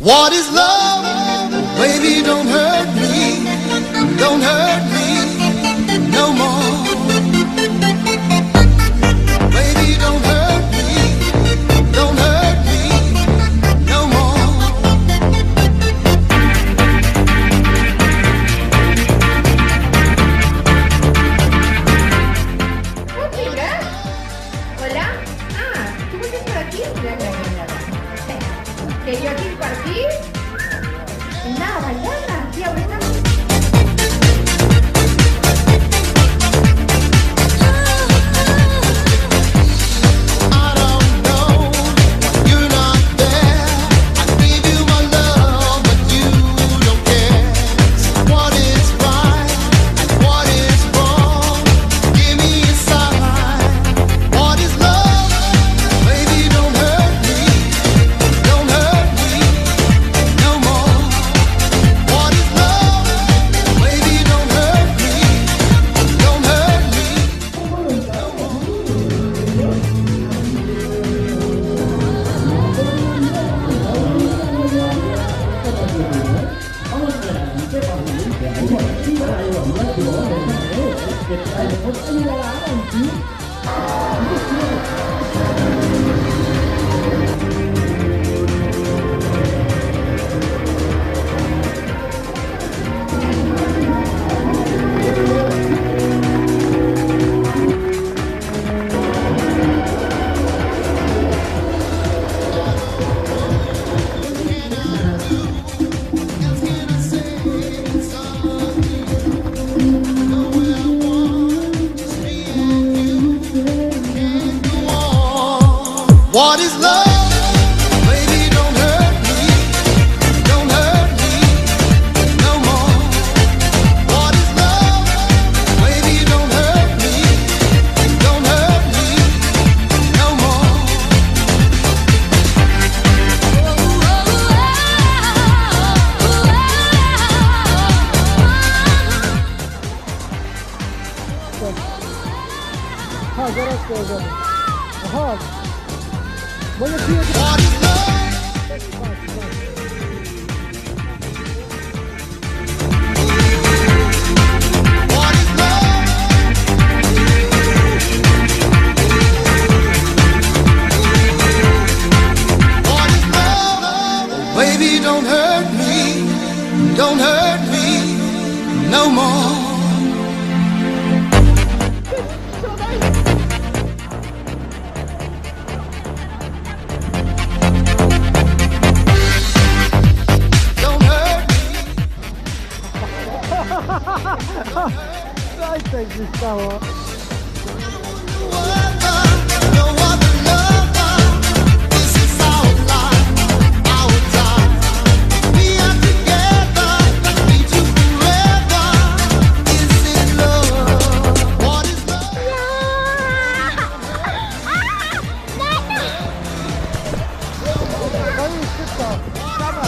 What is love? Baby, don't hurt me. Don't hurt me no more. Baby, don't hurt me. Don't hurt me no more. Mira. Hola. Ah, ¿tú me estás por aquí? Mira. Que yo aquí por aquí. Nada, bailando. Sí, ahorita. What is love? Baby, don't hurt me. Don't hurt me no more. What is love? Baby, don't hurt me. Don't hurt me no more. What is love? What is love? What is love? Baby, don't hurt me. Don't hurt me no more. Aj tak się stało. No i szybko. Dawaj.